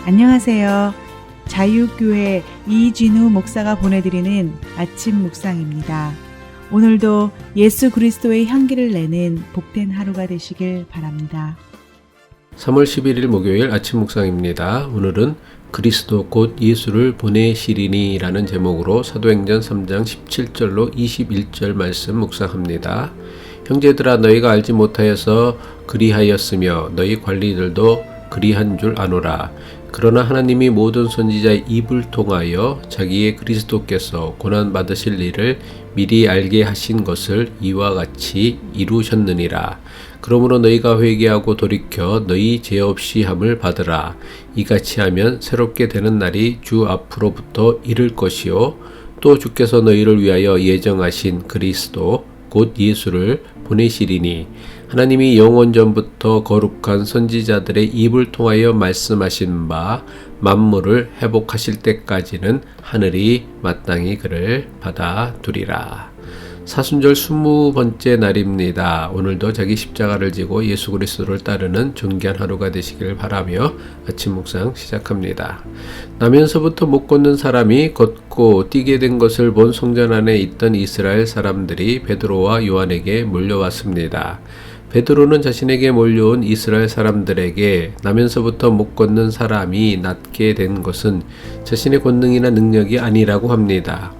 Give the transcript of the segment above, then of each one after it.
안녕하세요. 자유교회 이진우 목사가 보내드리는 아침 묵상입니다. 오늘도 예수 그리스도의 향기를 내는 복된 하루가 되시길 바랍니다. 3월 11일 목요일 아침 묵상입니다. 오늘은 그리스도 곧 예수를 보내시리니 라는 제목으로 사도행전 3장 17절로 21절 말씀 묵상합니다. 형제들아, 너희가 알지 못하여서 그리하였으며 너희 관리들도 그리한 줄 아노라. 그러나 하나님이 모든 선지자의 입을 통하여 자기의 그리스도께서 고난 받으실 일을 미리 알게 하신 것을 이와 같이 이루셨느니라. 그러므로 너희가 회개하고 돌이켜 너희 죄 없이 함을 받으라. 이같이 하면 새롭게 되는 날이 주 앞으로부터 이를 것이요 또 주께서 너희를 위하여 예정하신 그리스도 곧 예수를 보내시리니 하나님이 영원 전부터 거룩한 선지자들의 입을 통하여 말씀하신 바 만물을 회복하실 때까지는 하늘이 마땅히 그를 받아두리라. 사순절 20번째 날입니다. 오늘도 자기 십자가를 지고 예수 그리스도를 따르는 존귀한 하루가 되시길 바라며 아침 묵상 시작합니다. 나면서부터 못 걷는 사람이 걷고 뛰게 된 것을 본 성전 안에 있던 이스라엘 사람들이 베드로와 요한에게 몰려왔습니다. 베드로는 자신에게 몰려온 이스라엘 사람들에게 나면서부터 못 걷는 사람이 낫게 된 것은 자신의 권능이나 능력이 아니라고 합니다.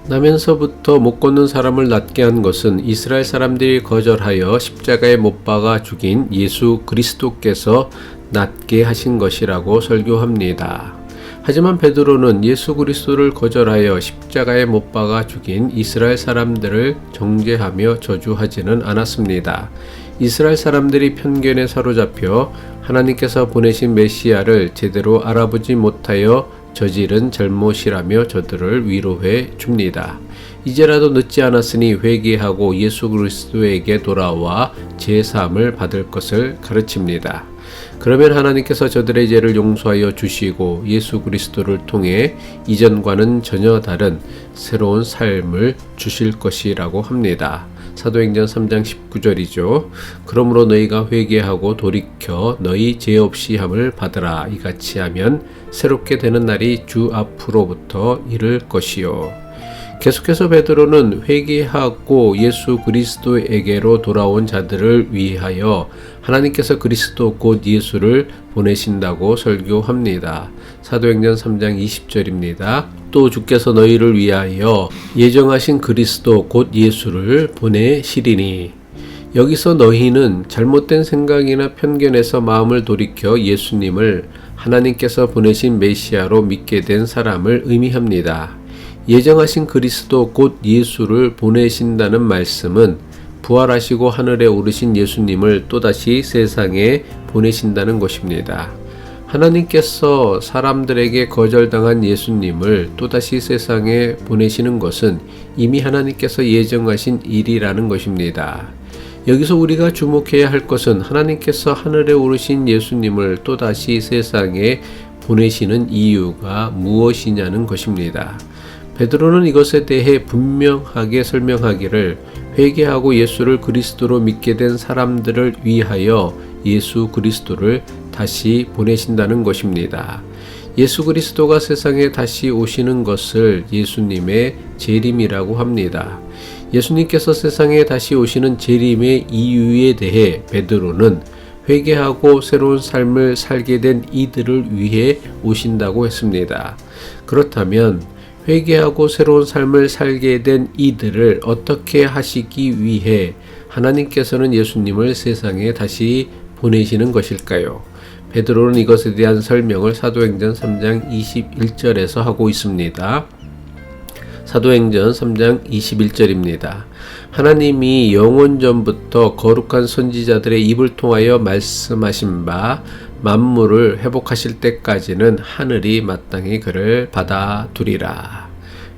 나면서부터 못 걷는 사람을 낫게 한 것은 이스라엘 사람들이 거절하여 십자가에 못 박아 죽인 예수 그리스도께서 낫게 하신 것이라고 설교합니다. 하지만 베드로는 예수 그리스도를 거절하여 십자가에 못 박아 죽인 이스라엘 사람들을 정죄하며 저주하지는 않았습니다. 이스라엘 사람들이 편견에 사로잡혀 하나님께서 보내신 메시아를 제대로 알아보지 못하여 저지른 잘못이라며 저들을 위로해 줍니다. 이제라도 늦지 않았으니 회개하고 예수 그리스도에게 돌아와 제사함을 받을 것을 가르칩니다. 그러면 하나님께서 저들의 죄를 용서하여 주시고 예수 그리스도를 통해 이전과는 전혀 다른 새로운 삶을 주실 것이라고 합니다. 사도행전 3장 19절이죠. 그러므로 너희가 회개하고 돌이켜 너희 죄 없이 함을 받으라. 이같이 하면 새롭게 되는 날이 주 앞으로부터 이를 것이요. 계속해서 베드로는 회개하고 예수 그리스도에게로 돌아온 자들을 위하여 하나님께서 그리스도 곧 예수를 보내신다고 설교합니다. 사도행전 3장 20절입니다. 또 주께서 너희를 위하여 예정하신 그리스도 곧 예수를 보내시리니. 여기서 너희는 잘못된 생각이나 편견에서 마음을 돌이켜 예수님을 하나님께서 보내신 메시아로 믿게 된 사람을 의미합니다. 예정하신 그리스도 곧 예수를 보내신다는 말씀은 부활하시고 하늘에 오르신 예수님을 또다시 세상에 보내신다는 것입니다. 하나님께서 사람들에게 거절당한 예수님을 또다시 세상에 보내시는 것은 이미 하나님께서 예정하신 일이라는 것입니다. 여기서 우리가 주목해야 할 것은 하나님께서 하늘에 오르신 예수님을 또다시 세상에 보내시는 이유가 무엇이냐는 것입니다. 베드로는 이것에 대해 분명하게 설명하기를 회개하고 예수를 그리스도로 믿게 된 사람들을 위하여 예수 그리스도를 다시 보내신다는 것입니다. 예수 그리스도가 세상에 다시 오시는 것을 예수님의 재림이라고 합니다. 예수님께서 세상에 다시 오시는 재림의 이유에 대해 베드로는 회개하고 새로운 삶을 살게 된 이들을 위해 오신다고 했습니다. 그렇다면 회개하고 새로운 삶을 살게 된 이들을 어떻게 하시기 위해 하나님께서는 예수님을 세상에 다시 보내시는 것일까요? 베드로는 이것에 대한 설명을 사도행전 3장 21절에서 하고 있습니다. 사도행전 3장 21절입니다. 하나님이 영원 전부터 거룩한 선지자들의 입을 통하여 말씀하신 바 만물을 회복하실 때까지는 하늘이 마땅히 그를 받아두리라.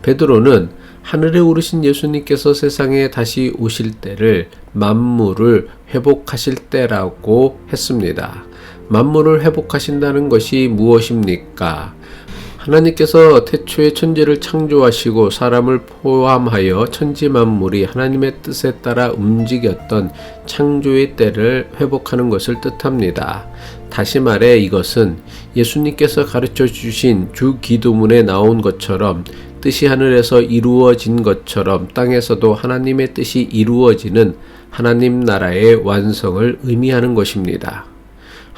베드로는 하늘에 오르신 예수님께서 세상에 다시 오실 때를 만물을 회복하실 때라고 했습니다. 만물을 회복하신다는 것이 무엇입니까? 하나님께서 태초에 천지를 창조하시고 사람을 포함하여 천지 만물이 하나님의 뜻에 따라 움직였던 창조의 때를 회복하는 것을 뜻합니다. 다시 말해 이것은 예수님께서 가르쳐 주신 주 기도문에 나온 것처럼 뜻이 하늘에서 이루어진 것처럼 땅에서도 하나님의 뜻이 이루어지는 하나님 나라의 완성을 의미하는 것입니다.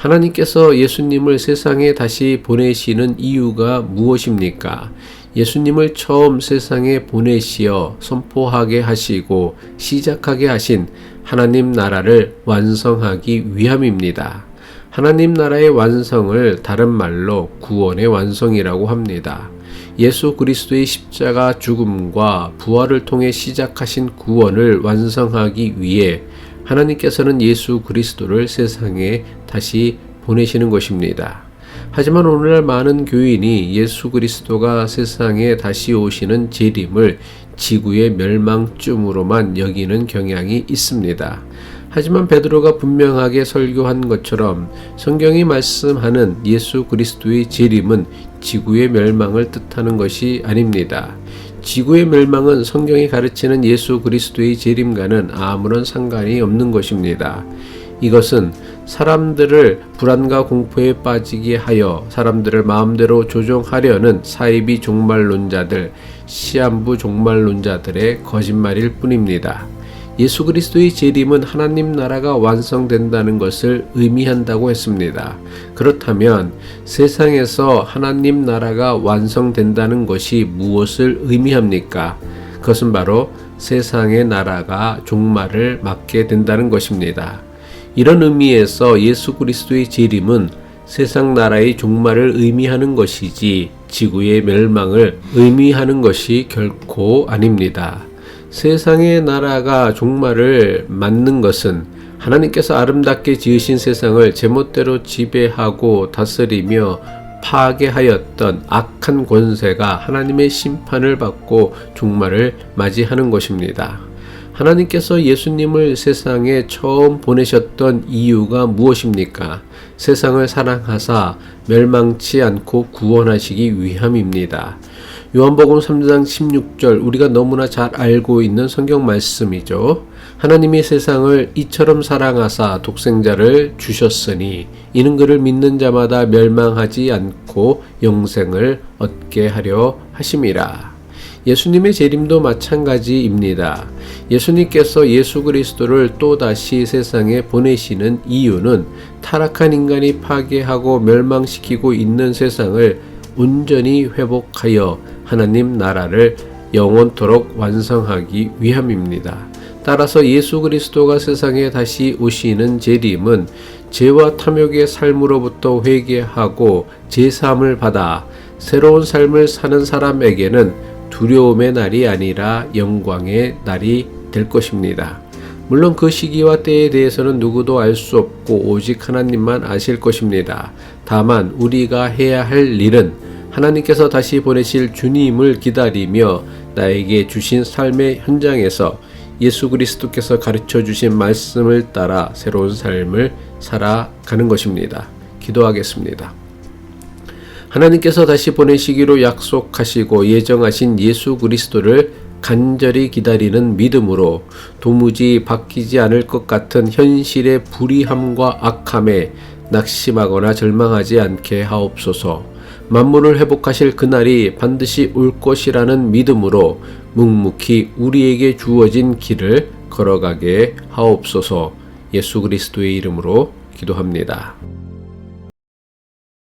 하나님께서 예수님을 세상에 다시 보내시는 이유가 무엇입니까? 예수님을 처음 세상에 보내시어 선포하게 하시고 시작하게 하신 하나님 나라를 완성하기 위함입니다. 하나님 나라의 완성을 다른 말로 구원의 완성이라고 합니다. 예수 그리스도의 십자가 죽음과 부활을 통해 시작하신 구원을 완성하기 위해 하나님께서는 예수 그리스도를 세상에 다시 보내시는 것입니다. 하지만 오늘날 많은 교인이 예수 그리스도가 세상에 다시 오시는 재림을 지구의 멸망쯤으로만 여기는 경향이 있습니다. 하지만 베드로가 분명하게 설교한 것처럼 성경이 말씀하는 예수 그리스도의 재림은 지구의 멸망을 뜻하는 것이 아닙니다. 지구의 멸망은 성경이 가르치는 예수 그리스도의 재림과는 아무런 상관이 없는 것입니다. 이것은 사람들을 불안과 공포에 빠지게 하여 사람들을 마음대로 조종하려는 사이비 종말론자들, 시한부 종말론자들의 거짓말일 뿐입니다. 예수 그리스도의 재림은 하나님 나라가 완성된다는 것을 의미한다고 했습니다. 그렇다면 세상에서 하나님 나라가 완성된다는 것이 무엇을 의미합니까? 그것은 바로 세상의 나라가 종말을 맞게 된다는 것입니다. 이런 의미에서 예수 그리스도의 재림은 세상 나라의 종말을 의미하는 것이지 지구의 멸망을 의미하는 것이 결코 아닙니다. 세상의 나라가 종말을 맞는 것은 하나님께서 아름답게 지으신 세상을 제멋대로 지배하고 다스리며 파괴하였던 악한 권세가 하나님의 심판을 받고 종말을 맞이하는 것입니다. 하나님께서 예수님을 세상에 처음 보내셨던 이유가 무엇입니까? 세상을 사랑하사 멸망치 않고 구원하시기 위함입니다. 요한복음 3장 16절 우리가 너무나 잘 알고 있는 성경 말씀이죠. 하나님이 세상을 이처럼 사랑하사 독생자를 주셨으니 이는 그를 믿는 자마다 멸망하지 않고 영생을 얻게 하려 하심이라. 예수님의 재림도 마찬가지입니다. 예수님께서 예수 그리스도를 또다시 세상에 보내시는 이유는 타락한 인간이 파괴하고 멸망시키고 있는 세상을 온전히 회복하여 하나님 나라를 영원토록 완성하기 위함입니다. 따라서 예수 그리스도가 세상에 다시 오시는 재림은 죄와 탐욕의 삶으로부터 회개하고 제사함을 받아 새로운 삶을 사는 사람에게는 두려움의 날이 아니라 영광의 날이 될 것입니다. 물론 그 시기와 때에 대해서는 누구도 알 수 없고 오직 하나님만 아실 것입니다. 다만 우리가 해야 할 일은 하나님께서 다시 보내실 주님을 기다리며 나에게 주신 삶의 현장에서 예수 그리스도께서 가르쳐 주신 말씀을 따라 새로운 삶을 살아가는 것입니다. 기도하겠습니다. 하나님께서 다시 보내시기로 약속하시고 예정하신 예수 그리스도를 간절히 기다리는 믿음으로 도무지 바뀌지 않을 것 같은 현실의 불의함과 악함에 낙심하거나 절망하지 않게 하옵소서. 만물을 회복하실 그날이 반드시 올 것이라는 믿음으로 묵묵히 우리에게 주어진 길을 걸어가게 하옵소서. 예수 그리스도의 이름으로 기도합니다.